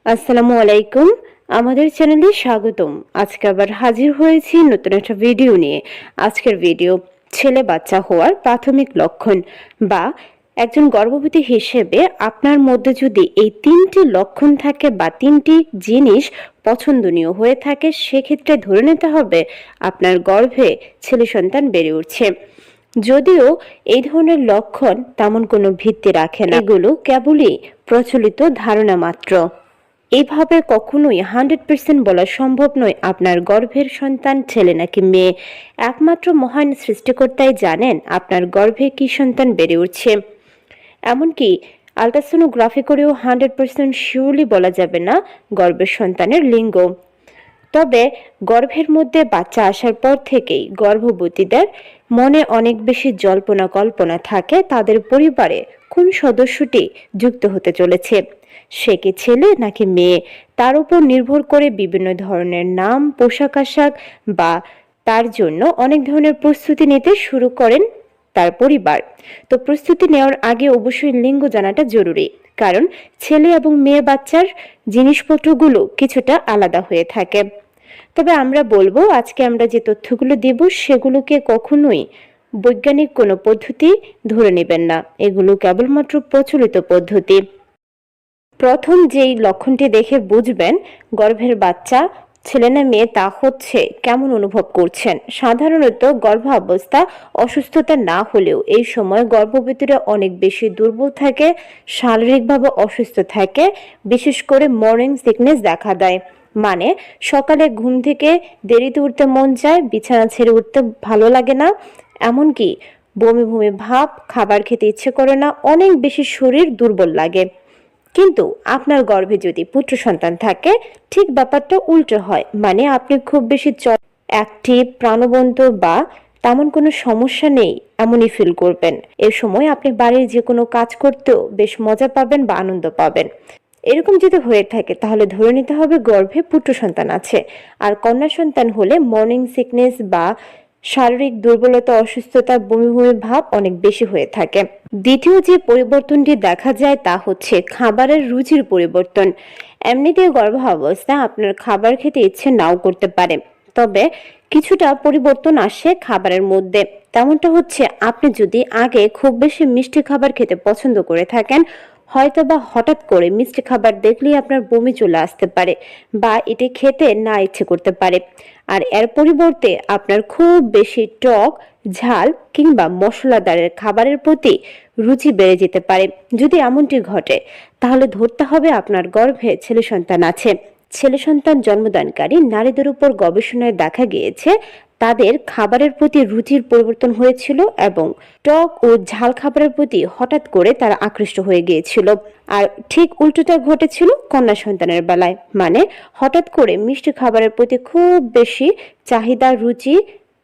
আসসালামু আলাইকুম। আমাদের চ্যানেলে স্বাগতম। আজকে আবার হাজির হয়েছি নতুন একটা ভিডিও নিয়ে। আজকের ভিডিও ছেলে বাচ্চা হওয়ার প্রাথমিক লক্ষণ বা একজন গর্ভবতী হিসেবে আপনার মধ্যে যদি এই তিনটি লক্ষণ থাকে বা তিনটি জিনিস পছন্দনীয় হয়ে থাকে, সেক্ষেত্রে ধরে নিতে হবে আপনার গর্ভে ছেলে সন্তান বেড়ে উঠছে। যদিও এই ধরনের লক্ষণ তেমন কোনো ভিত্তি রাখে না, এগুলো কেবলই প্রচলিত ধারণা মাত্র। এইভাবে কখনোই 100% বলা সম্ভব নয় আপনার গর্ভের সন্তান ছেলে নাকি মেয়ে। একমাত্র মহান সৃষ্টিকর্তাই জানেন আপনার গর্ভে কি সন্তান বেড়ে উঠছে। এমনকি আলট্রাসোনোগ্রাফি করেও 100% শিওরলি বলা যাবে না গর্ভের সন্তানের লিঙ্গ। তবে গর্ভের মধ্যে বাচ্চা আসার পর থেকেই গর্ভবতীদের মনে অনেক বেশি জল্পনা কল্পনা থাকে তাদের পরিবারে কোন সদস্যটি যুক্ত হতে চলেছে, সে কি ছেলে নাকি মেয়ে। তার উপর নির্ভর করে বিভিন্ন ধরনের নাম, পোশাক আশাক বা তার জন্য অনেক ধরনের প্রস্তুতি নিতে শুরু করেন তার পরিবার। তো প্রস্তুতি নেওয়ার আগে অবশ্যই লিঙ্গ জানাটা জরুরি, কারণ ছেলে এবং মেয়ে বাচ্চার জিনিসপত্রগুলো কিছুটা আলাদা হয়ে থাকে। তবে আমরা বলবো আজকে আমরা যে তথ্যগুলো দেব সেগুলোকে কখনোই বৈজ্ঞানিক কোনো পদ্ধতি ধরে নেবেন না, এগুলো কেবলমাত্র প্রচলিত পদ্ধতি। প্রথম যেই লক্ষণটি দেখে বুঝবেন গর্ভের বাচ্চা ছেলে না মেয়ে তা হচ্ছে কেমন অনুভব করছেন। সাধারণত গর্ভাবস্থা অসুস্থতা না হলেও এই সময় গর্ভবতীরা অনেক বেশি দুর্বল থাকে, শারীরিকভাবে অসুস্থ থাকে, বিশেষ করে মর্নিং সিকনেস দেখা দেয়। মানে সকালে ঘুম থেকে দেরিতে উঠতে মন চায়, বিছানা ছেড়ে উঠতে ভালো লাগে না, এমনকি বমি বমি ভাব, খাবার খেতে ইচ্ছে করে না, অনেক বেশি শরীর দুর্বল লাগে। কিন্তু আপনার গর্ভে যদি পুত্র সন্তান থাকে ঠিক ব্যাপারটা উল্টো হয়। মানে আপনি খুব বেশি অ্যাক্টিভ, প্রাণবন্ত বা তেমন কোনো সমস্যা নেই এমনই ফিল করবেন। এ সময় আপনি বাড়ির যে কোনো কাজ করতেও বেশ মজা পাবেন বা আনন্দ পাবেন। এরকম যদি হয়ে থাকে তাহলে ধরে নিতে হবে গর্ভে পুত্র সন্তান আছে। আর কন্যা সন্তান হলে মর্নিং সিকনেস বা শারীরিক দুর্বলতা, অসুস্থতা, বমি বমি ভাব অনেক বেশি হয়ে থাকে। দ্বিতীয় যে পরিবর্তনটি দেখা যায় তা হচ্ছে খাবারের রুচির পরিবর্তন। এমনিতে গর্ভাবস্থায় আপনার খাবার খেতে ইচ্ছে নাও করতে পারে, তবে কিছুটা পরিবর্তন আসে খাবারের মধ্যে। তেমনটা হচ্ছে আপনি যদি আগে খুব বেশি মিষ্টি খাবার খেতে পছন্দ করে থাকেন, হয়তোবা হঠাৎ করে মিষ্টি খাবার দেখলেই আপনার বমি চলে আসতে পারে বা এটি খেতে না ইচ্ছে করতে পারে। আর এর পরিবর্তে আপনার খুব বেশি টক, ঝাল কিংবা মশলাদারের খাবারের প্রতি রুচি বেড়ে যেতে পারে। যদি এমনটি ঘটে তাহলে ধরতে হবে আপনার গর্ভে ছেলে সন্তান আছে। ছেলে সন্তান জন্মদানকারী নারীদের উপর গবেষণায় দেখা গিয়েছে তাদের খাবারের প্রতি রুচির পরিবর্তন হয়েছিল এবং টক ও ঝাল খাবারের প্রতি হঠাৎ করে তারা আকৃষ্ট হয়ে গিয়েছিল। আর ঠিক উল্টোটা ঘটেছিল কন্যা সন্তানের বেলায়। মানে হঠাৎ করে মিষ্টি খাবারের প্রতি খুব বেশি চাহিদা, রুচি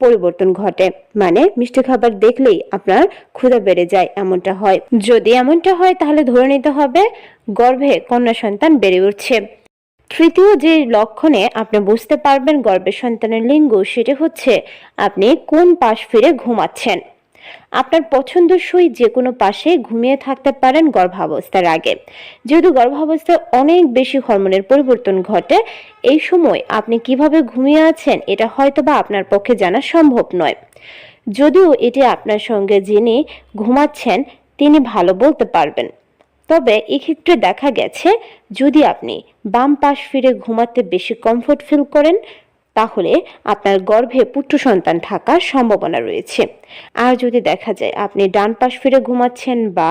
পরিবর্তন ঘটে। মানে মিষ্টি খাবার দেখলেই আপনার ক্ষুধা বেড়ে যায়, এমনটা হয়। যদি এমনটা হয় তাহলে ধরে নিতে হবে গর্ভে কন্যা সন্তান বেড়ে উঠছে। তৃতীয় যে লক্ষণে আপনি বুঝতে পারবেন গর্ভের সন্তানের লিঙ্গ, সেটি হচ্ছে আপনি কোন পাশ ফিরে ঘুমাচ্ছেন। আপনার পছন্দসই যে কোনো পাশে ঘুমিয়ে থাকতে পারেন গর্ভাবস্থার আগে। যেহেতু গর্ভাবস্থায় অনেক বেশি হরমোনের পরিবর্তন ঘটে, এই সময় আপনি কিভাবে ঘুমিয়ে আছেন এটা হয়তোবা আপনার পক্ষে জানা সম্ভব নয়। যদিও এটি আপনার সঙ্গে যিনি ঘুমাচ্ছেন তিনি ভালো বলতে পারবেন। তবে এক্ষেত্রে দেখা গেছে যদি আপনি বাম পাশ ফিরে ঘুমাতে বেশি কমফোর্ট ফিল করেন তাহলে আপনার গর্ভে পুত্র সন্তান থাকার সম্ভাবনা রয়েছে। আর যদি দেখা যায় আপনি ডান পাশ ফিরে ঘুমাচ্ছেন বা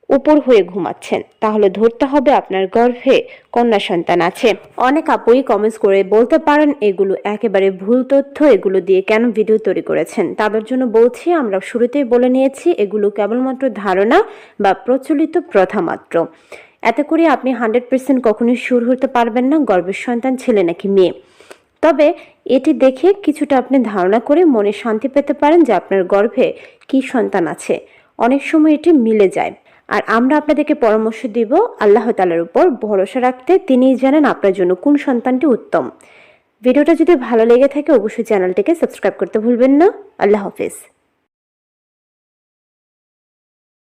উপর হয়ে ঘুমাচ্ছেন তাহলে ধরতে হবে আপনার গর্ভে কন্যা সন্তান আছে। অনেক আপুই কমেন্টস করে বলতে পারেন এগুলো একেবারে ভুল তথ্য, এগুলো দিয়ে কেন ভিডিও তৈরি করেছেন। তাদের জন্য বলছি, আমরা শুরুতেই বলে নিয়েছি এগুলো কেবলমাত্র ধারণা বা প্রচলিত প্রথা মাত্র। এতে করে আপনি 100% কখনোই শিওর হতে পারবেন না গর্ভের সন্তান ছেলে নাকি মেয়ে। তবে এটি দেখে কিছুটা আপনি ধারণা করে মনে শান্তি পেতে পারেন যে আপনার গর্ভে কি সন্তান আছে। অনেক সময় এটি মিলে যায়। আর আমরা আপনাদেরকে পরামর্শ দিব আল্লাহ তাআলার উপর ভরসা রাখতে, তিনিই জানেন আপনার জন্য কোন সন্তানটি উত্তম। ভিডিওটা যদি ভালো লেগে থাকে অবশ্যই চ্যানেলটিকে সাবস্ক্রাইব করতে ভুলবেন না। আল্লাহ হাফেজ।